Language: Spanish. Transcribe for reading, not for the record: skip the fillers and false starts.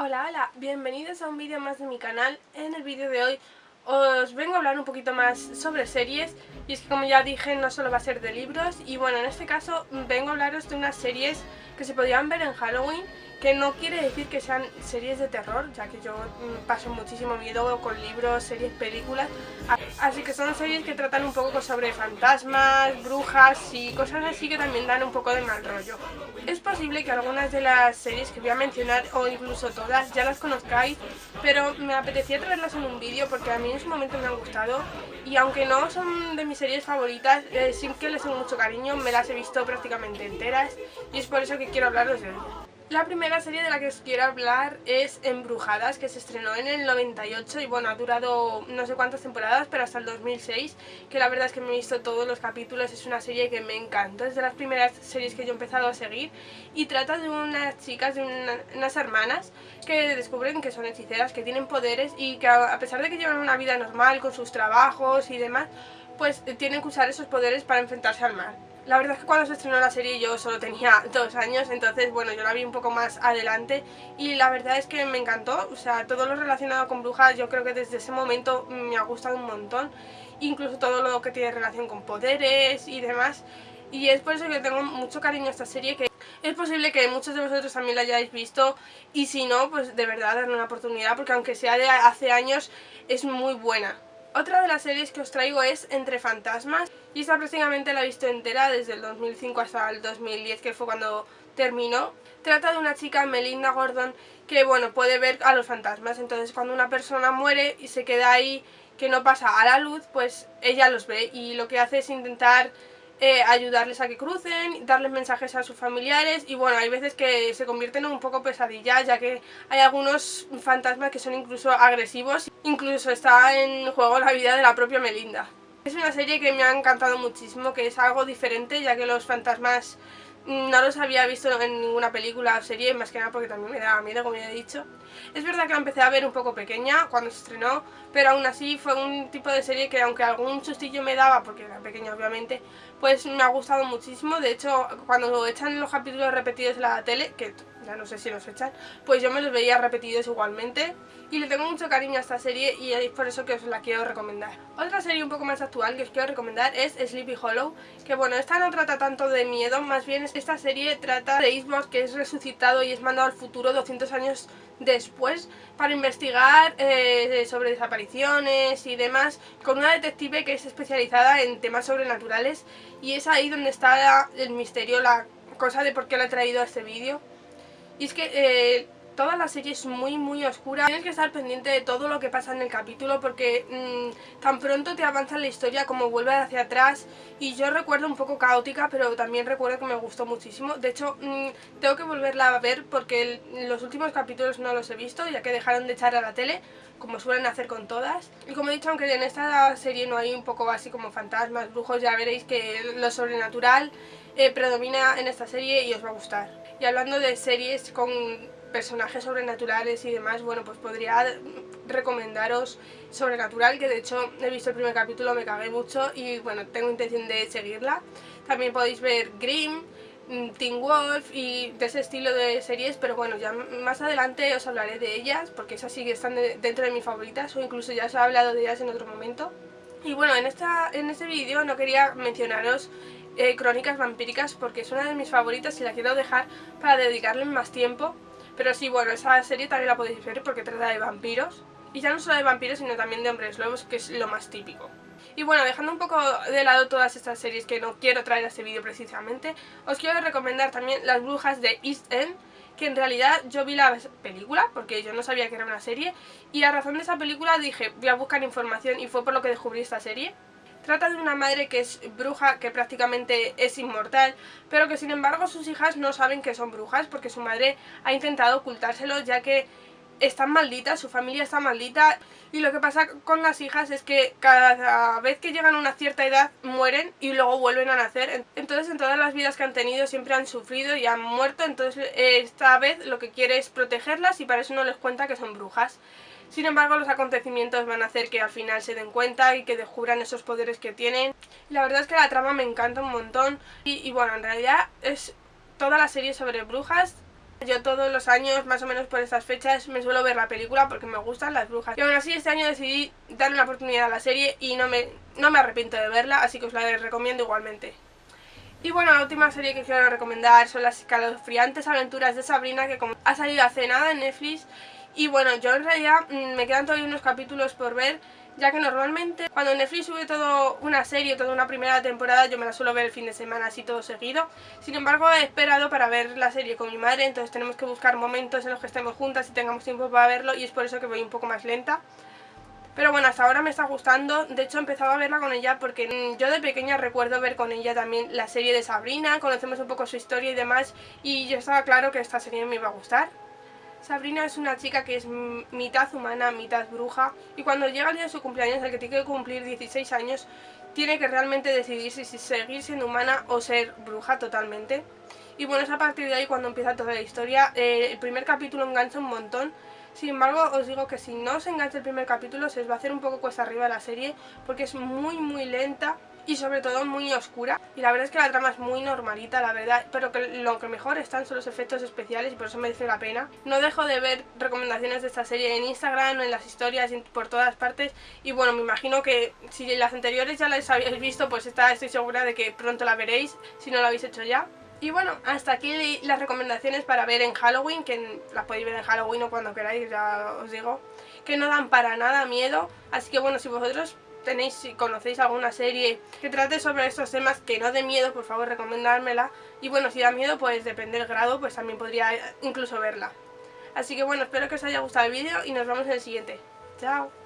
Hola, hola, bienvenidos a un vídeo más de mi canal. En el vídeo de hoy os vengo a hablar un poquito más sobre series. Y es que, como ya dije, no solo va a ser de libros. Y bueno, en este caso vengo a hablaros de unas series que se podían ver en Halloween, que no quiere decir que sean series de terror, ya que yo paso muchísimo miedo con libros, series, películas. Así que son series que tratan un poco sobre fantasmas, brujas y cosas así que también dan un poco de mal rollo. Es posible que algunas de las series que voy a mencionar, o incluso todas, ya las conozcáis, pero me apetecía traerlas en un vídeo porque a mí en su momento me han gustado, y aunque no son de mis series favoritas, sí que les tengo mucho cariño, me las he visto prácticamente enteras, y es por eso que quiero hablaros de ellas. La primera serie de la que os quiero hablar es Embrujadas, que se estrenó en el 98 y bueno, ha durado no sé cuántas temporadas, pero hasta el 2006, que la verdad es que me he visto todos los capítulos. Es una serie que me encanta, es de las primeras series que yo he empezado a seguir, y trata de unas chicas, de unas hermanas que descubren que son hechiceras, que tienen poderes y que a pesar de que llevan una vida normal con sus trabajos y demás, pues tienen que usar esos poderes para enfrentarse al mal. La verdad es que cuando se estrenó la serie yo solo tenía 2 años, entonces bueno, yo la vi un poco más adelante y la verdad es que me encantó. O sea, todo lo relacionado con brujas yo creo que desde ese momento me ha gustado un montón, incluso todo lo que tiene relación con poderes y demás, y es por eso que tengo mucho cariño a esta serie, que es posible que muchos de vosotros también la hayáis visto, y si no, pues de verdad darle una oportunidad, porque aunque sea de hace años, es muy buena. Otra de las series que os traigo es Entre Fantasmas, y esta prácticamente la he visto entera desde el 2005 hasta el 2010, que fue cuando terminó. Trata de una chica, Melinda Gordon, que bueno, puede ver a los fantasmas. Entonces cuando una persona muere y se queda ahí, que no pasa a la luz, pues ella los ve, y lo que hace es intentar ayudarles a que crucen, darles mensajes a sus familiares, y bueno, hay veces que se convierten en un poco pesadillas, ya que hay algunos fantasmas que son incluso agresivos, incluso está en juego la vida de la propia Melinda. Es una serie que me ha encantado muchísimo, que es algo diferente, ya que los fantasmas no los había visto en ninguna película o serie, más que nada porque también me daba miedo, como ya he dicho. Es verdad que la empecé a ver un poco pequeña cuando se estrenó, pero aún así fue un tipo de serie que, aunque algún sustillo me daba, porque era pequeña obviamente, pues me ha gustado muchísimo. De hecho, cuando echan los capítulos repetidos en la tele, que ya no sé si los echan, pues yo me los veía repetidos igualmente, y le tengo mucho cariño a esta serie y es por eso que os la quiero recomendar. Otra serie un poco más actual que os quiero recomendar es Sleepy Hollow, que bueno, esta no trata tanto de miedo, más bien esta serie trata de Eastwood, que es resucitado y es mandado al futuro 200 años después para investigar sobre desapariciones y demás, con una detective que es especializada en temas sobrenaturales, y es ahí donde está el misterio, la cosa de por qué la he traído a este vídeo. Y es que toda la serie es muy oscura. Tienes que estar pendiente de todo lo que pasa en el capítulo, porque tan pronto te avanza en la historia como vuelve hacia atrás. Y yo recuerdo un poco caótica, pero también recuerdo que me gustó muchísimo. De hecho, tengo que volverla a ver porque los últimos capítulos no los he visto, ya que dejaron de echar a la tele, como suelen hacer con todas. Y como he dicho, aunque en esta serie no hay un poco así como fantasmas, brujos, ya veréis que lo sobrenatural predomina en esta serie y os va a gustar. Y hablando de series con personajes sobrenaturales y demás, bueno, pues podría recomendaros Sobrenatural, que de hecho he visto el primer capítulo, me cagué mucho y bueno, tengo intención de seguirla. También podéis ver Grimm, Teen Wolf y de ese estilo de series, pero bueno, ya más adelante os hablaré de ellas, porque esas sí que están dentro de mis favoritas, o incluso ya os he hablado de ellas en otro momento. Y bueno, en este vídeo no quería mencionaros Crónicas Vampíricas, porque es una de mis favoritas y la quiero dejar para dedicarle más tiempo. Pero sí, bueno, esa serie también la podéis ver porque trata de vampiros. Y ya no solo de vampiros, sino también de hombres lobos, que es lo más típico. Y bueno, dejando un poco de lado todas estas series que no quiero traer a este vídeo precisamente, os quiero recomendar también Las Brujas de East End, que en realidad yo vi la película porque yo no sabía que era una serie, y a razón de esa película dije, voy a buscar información, y fue por lo que descubrí esta serie. Trata de una madre que es bruja, que prácticamente es inmortal, pero que sin embargo sus hijas no saben que son brujas, porque su madre ha intentado ocultárselo, ya que están malditas, su familia está maldita, y lo que pasa con las hijas es que cada vez que llegan a una cierta edad mueren y luego vuelven a nacer. Entonces en todas las vidas que han tenido siempre han sufrido y han muerto, entonces esta vez lo que quiere es protegerlas, y para eso no les cuenta que son brujas. Sin embargo, los acontecimientos van a hacer que al final se den cuenta y que descubran esos poderes que tienen. La verdad es que la trama me encanta un montón, y bueno, en realidad es toda la serie sobre brujas, Yo todos los años, más o menos por estas fechas, me suelo ver la película porque me gustan las brujas. Y aún así este año decidí darle una oportunidad a la serie y no me arrepiento de verla, así que os la recomiendo igualmente. Y bueno, la última serie que quiero recomendar son las escalofriantes aventuras de Sabrina, que como ha salido hace nada en Netflix. Y bueno, yo en realidad me quedan todavía unos capítulos por ver, ya que normalmente cuando Netflix sube todo una serie, toda una primera temporada, yo me la suelo ver el fin de semana así todo seguido. Sin embargo, he esperado para ver la serie con mi madre, entonces tenemos que buscar momentos en los que estemos juntas y tengamos tiempo para verlo, y es por eso que voy un poco más lenta. Pero bueno, hasta ahora me está gustando. De hecho, empezaba a verla con ella porque yo de pequeña recuerdo ver con ella también la serie de Sabrina, conocemos un poco su historia y demás, y yo estaba claro que esta serie me iba a gustar. Sabrina es una chica que es mitad humana, mitad bruja, y cuando llega el día de su cumpleaños, el que tiene que cumplir 16 años, tiene que realmente decidir si seguir siendo humana o ser bruja totalmente. Y bueno, es a partir de ahí cuando empieza toda la historia. El primer capítulo engancha un montón. Sin embargo, os digo que si no os engancha el primer capítulo, se os va a hacer un poco cuesta arriba la serie, porque es muy lenta y sobre todo muy oscura. Y la verdad es que la trama es muy normalita, la verdad, pero que lo que mejor están son los efectos especiales y por eso merece la pena. No dejo de ver recomendaciones de esta serie en Instagram, en las historias, por todas partes. Y bueno, me imagino que si las anteriores ya las habéis visto, pues estoy segura de que pronto la veréis, si no lo habéis hecho ya. Y bueno, hasta aquí las recomendaciones para ver en Halloween, que las podéis ver en Halloween o cuando queráis, ya os digo, que no dan para nada miedo. Así que bueno, si vosotros si conocéis alguna serie que trate sobre estos temas que no dé miedo, por favor recomendármela. Y bueno, si da miedo, pues depende del grado, pues también podría incluso verla. Así que bueno, espero que os haya gustado el vídeo y nos vemos en el siguiente. Chao.